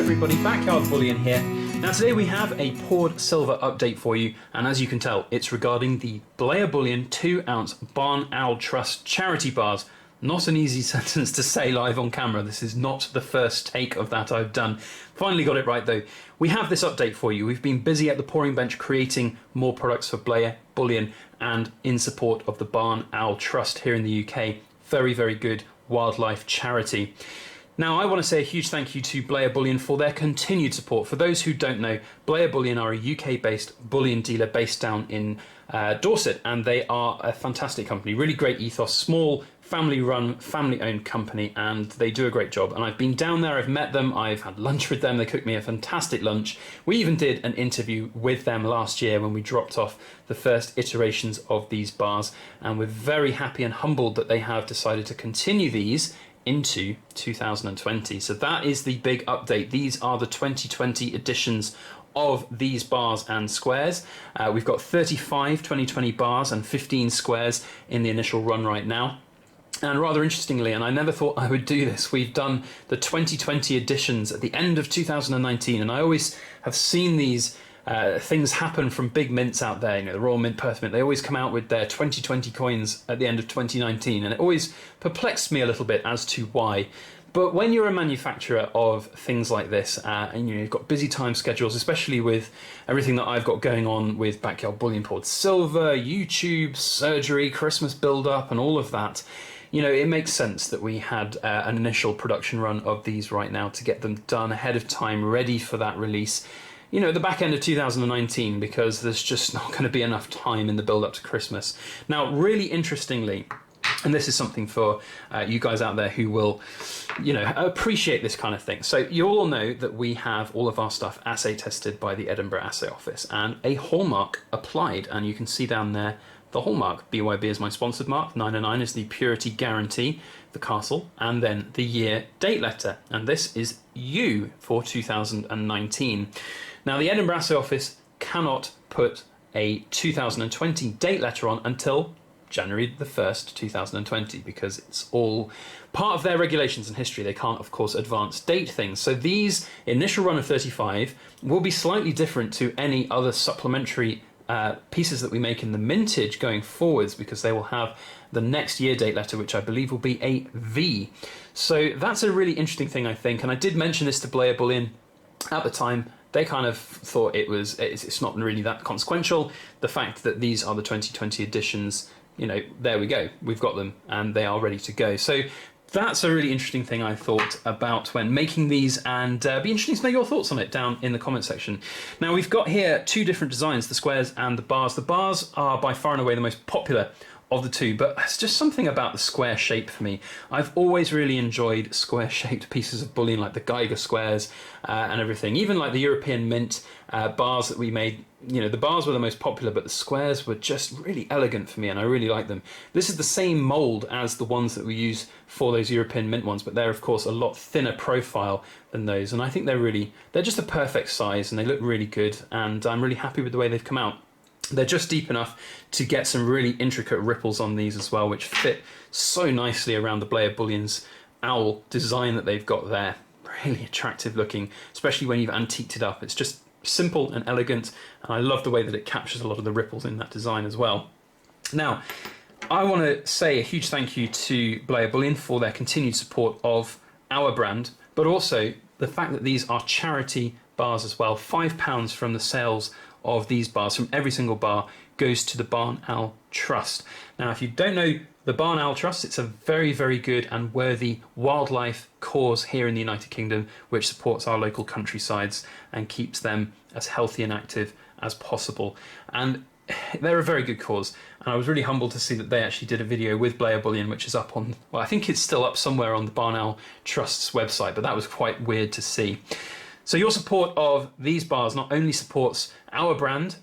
everybody, Backyard Bullion here. Now today we have a poured silver update for you, and as you can tell, it's regarding the Bleyer Bullion 2-ounce Barn Owl Trust charity bars. Not an easy sentence to say live on camera. This is not the first take of that I've done. Finally got it right though. We have this update for you. We've been busy at the pouring bench creating more products for Bleyer Bullion and in support of the Barn Owl Trust here in the UK. Very, very good wildlife charity. Now, I want to say a huge thank you to Bleyer Bullion for their continued support. For those who don't know, Bleyer Bullion are a UK-based bullion dealer based down in Dorset, and they are a fantastic company, really great ethos, small, family-run, family-owned company, and they do a great job. And I've been down there, I've met them, I've had lunch with them, they cooked me a fantastic lunch. We even did an interview with them last year when we dropped off the first iterations of these bars, and we're very happy and humbled that they have decided to continue these into 2020. So that is the big update. These are the 2020 editions of these bars and squares. We've got 35 2020 bars and 15 squares in the initial run right now. And rather interestingly, and I never thought I would do this, we've done the 2020 editions at the end of 2019, and I always have seen these things happen from big mints out there, you know, the Royal Mint, Perth Mint, they always come out with their 2020 coins at the end of 2019, and it always perplexed me a little bit as to why. But when you're a manufacturer of things like this, and you've got busy time schedules, especially with everything that I've got going on with Backyard Bullion Poured Silver, YouTube, surgery, Christmas build-up, and all of that, you know, it makes sense that we had an initial production run of these right now to get them done ahead of time, ready for that release, you know, the back end of 2019, because there's just not going to be enough time in the build-up to Christmas. Now, really interestingly, and this is something for you guys out there who will, you know, appreciate this kind of thing. So you all know that we have all of our stuff assay tested by the Edinburgh Assay Office and a hallmark applied. And you can see down there the hallmark. BYB is my sponsored mark. 909 is the purity guarantee, the castle, and then the year date letter. And this is U for 2019. Now, the Edinburgh Assay Office cannot put a 2020 date letter on until January the 1st, 2020, because it's all part of their regulations and history. They can't, of course, advance date things. So these initial run of 35 will be slightly different to any other supplementary pieces that we make in the mintage going forwards, because they will have the next year date letter, which I believe will be a V. So that's a really interesting thing, I think. And I did mention this to Bleyer Bullion at the time. They kind of thought it's not really that consequential. The fact that these are the 2020 editions, you know, there we go. We've got them and they are ready to go. So that's a really interesting thing I thought about when making these, and be interesting to know your thoughts on it down in the comment section. Now, we've got here two different designs, the squares and the bars. The bars are by far and away the most popular of the two, but it's just something about the square shape for me. I've always really enjoyed square shaped pieces of bullion, like the Geiger squares and everything. Even like the European Mint bars that we made, you know, the bars were the most popular, but the squares were just really elegant for me, and I really like them. This is the same mold as the ones that we use for those European Mint ones, but they're of course a lot thinner profile than those, and I think they're just a perfect size, and they look really good, and I'm really happy with the way they've come out. They're just deep enough to get some really intricate ripples on these as well, which fit so nicely around the Bleyer Bullion's owl design that they've got there. Really attractive looking, especially when you've antiqued it up. It's just simple and elegant, and I love the way that it captures a lot of the ripples in that design as well. Now, I want to say a huge thank you to Bleyer Bullion for their continued support of our brand, but also the fact that these are charity bars as well. £5 from the sales of these bars, from every single bar, goes to the Barn Owl Trust. Now, if you don't know the Barn Owl Trust, it's a very, very good and worthy wildlife cause here in the United Kingdom, which supports our local countrysides and keeps them as healthy and active as possible. And they're a very good cause, and I was really humbled to see that they actually did a video with Bleyer Bullion, which is up on, well, I think it's still up somewhere on the Barn Owl Trust's website, but that was quite weird to see. So your support of these bars not only supports our brand,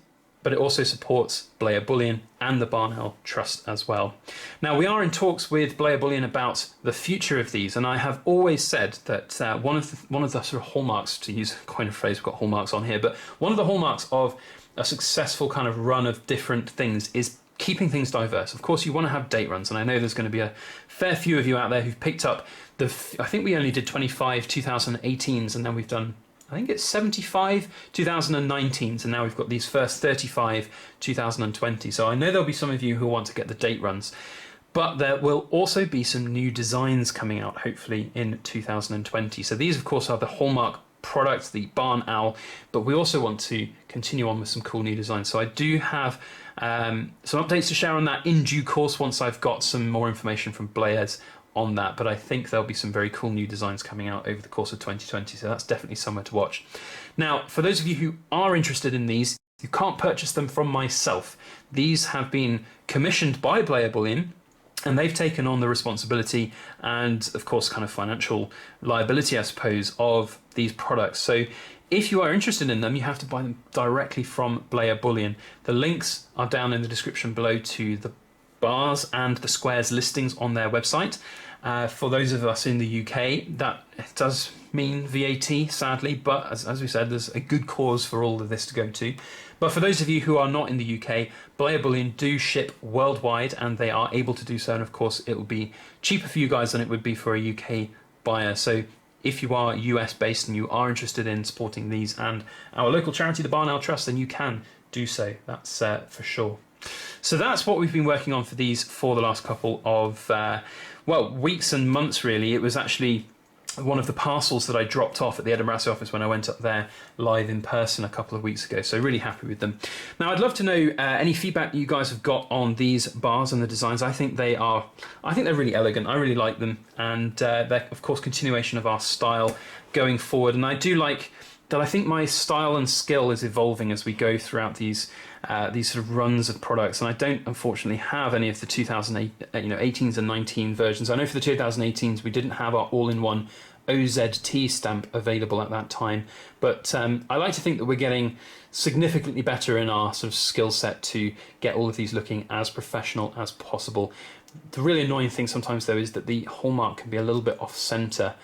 but it also supports Bleyer Bullion and the Barn Owl Trust as well. Now, we are in talks with Bleyer Bullion about the future of these, and I have always said that one of the sort of hallmarks, to use a kind of phrase, we've got hallmarks on here, but one of the hallmarks of a successful kind of run of different things is keeping things diverse. Of course, you want to have date runs, and I know there's going to be a fair few of you out there who've picked up I think we only did 25 2018s, and then we've done I think it's 75 2019, so now we've got these first 35 2020. So I know there'll be some of you who want to get the date runs, but there will also be some new designs coming out hopefully in 2020. So these of course are the hallmark product, the Barn Owl, but we also want to continue on with some cool new designs. So I do have some updates to share on that in due course once I've got some more information from Blayers on that, but I think there'll be some very cool new designs coming out over the course of 2020, so that's definitely somewhere to watch. Now, for those of you who are interested in these, you can't purchase them from myself. These have been commissioned by Bleyer Bullion, and they've taken on the responsibility and, of course, kind of financial liability, I suppose, of these products. So if you are interested in them, you have to buy them directly from Bleyer Bullion. The links are down in the description below to the bars and the squares listings on their website. For those of us in the UK, that does mean VAT, sadly, but as we said, there's a good cause for all of this to go to. But for those of you who are not in the UK, Bleyer Bullion do ship worldwide, and they are able to do so, and of course it will be cheaper for you guys than it would be for a UK buyer. So if you are US based and you are interested in supporting these and our local charity, the Barn Owl Trust, then you can do so, that's for sure. So that's what we've been working on for these for the last couple of weeks and months really. It was actually one of the parcels that I dropped off at the Edinburgh office when I went up there live in person a couple of weeks ago, so really happy with them. Now I'd love to know any feedback you guys have got on these bars and the designs. I think they're really elegant. I really like them, and they're of course continuation of our style going forward, and I do like that. I think my style and skill is evolving as we go throughout these sort of runs of products, and I don't unfortunately have any of the 2018s and 19 versions. I know for the 2018s we didn't have our all-in-one OZT stamp available at that time, but I like to think that we're getting significantly better in our sort of skill set to get all of these looking as professional as possible. The really annoying thing sometimes though is that the hallmark can be a little bit off-centre,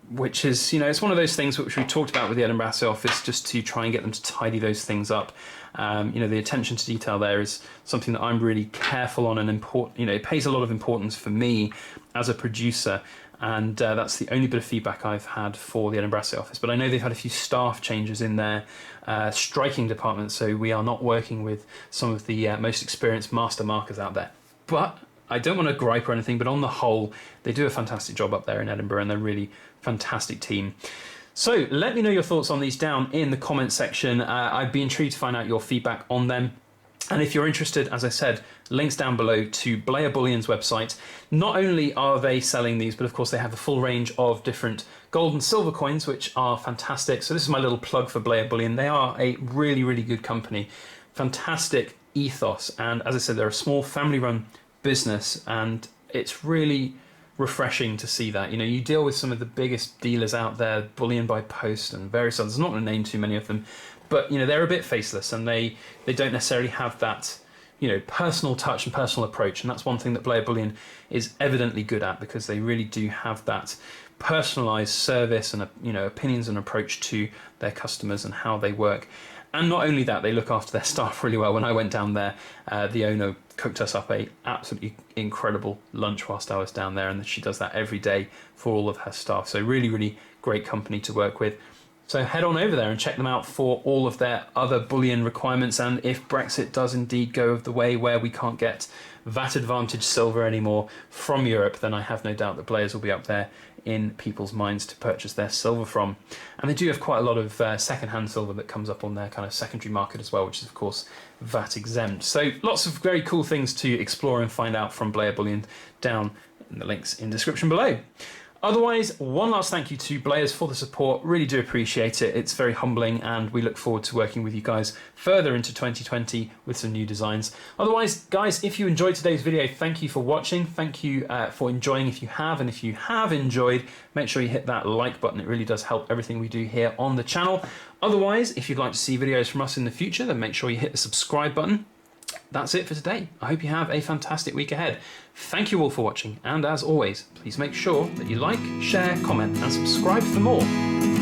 which is, it's one of those things which we talked about with the Edinburgh office, just to try and get them to tidy those things up. The attention to detail there is something that I'm really careful on, and important. It pays a lot of importance for me as a producer, and that's the only bit of feedback I've had for the Edinburgh office. But I know they've had a few staff changes in their striking department, so we are not working with some of the most experienced master markers out there. But I don't want to gripe or anything, but on the whole, they do a fantastic job up there in Edinburgh, and they're a really fantastic team. So let me know your thoughts on these down in the comment section. I'd be intrigued to find out your feedback on them. And if you're interested, as I said, links down below to Bleyer Bullion's website. Not only are they selling these, but of course they have a full range of different gold and silver coins, which are fantastic. So this is my little plug for Bleyer Bullion. They are a really, really good company. Fantastic ethos. And as I said, they're a small family-run business, and it's really refreshing to see that. You deal with some of the biggest dealers out there, Bullion by Post and various others. I'm not going to name too many of them, but they're a bit faceless, and they don't necessarily have that personal touch and personal approach, and that's one thing that Bleyer Bullion is evidently good at, because they really do have that personalized service and opinions and approach to their customers and how they work. And not only that, they look after their staff really well. When I went down there, the owner cooked us up a absolutely incredible lunch whilst I was down there, and she does that every day for all of her staff. So really, really great company to work with. So head on over there and check them out for all of their other bullion requirements. And if Brexit does indeed go of the way where we can't get VAT advantage silver anymore from Europe, then I have no doubt that Blayers will be up there in people's minds to purchase their silver from. And they do have quite a lot of second-hand silver that comes up on their kind of secondary market as well, which is of course VAT exempt. So lots of very cool things to explore and find out from Bleyer Bullion down in the links in the description below. Otherwise, one last thank you to Blayers for the support. Really do appreciate it. It's very humbling, and we look forward to working with you guys further into 2020 with some new designs. Otherwise, guys, if you enjoyed today's video, thank you for watching. Thank you for enjoying if you have, and if you have enjoyed, make sure you hit that like button. It really does help everything we do here on the channel. Otherwise, if you'd like to see videos from us in the future, then make sure you hit the subscribe button. That's it for today. I hope you have a fantastic week ahead. Thank you all for watching, and as always, please make sure that you like, share, comment, and subscribe for more.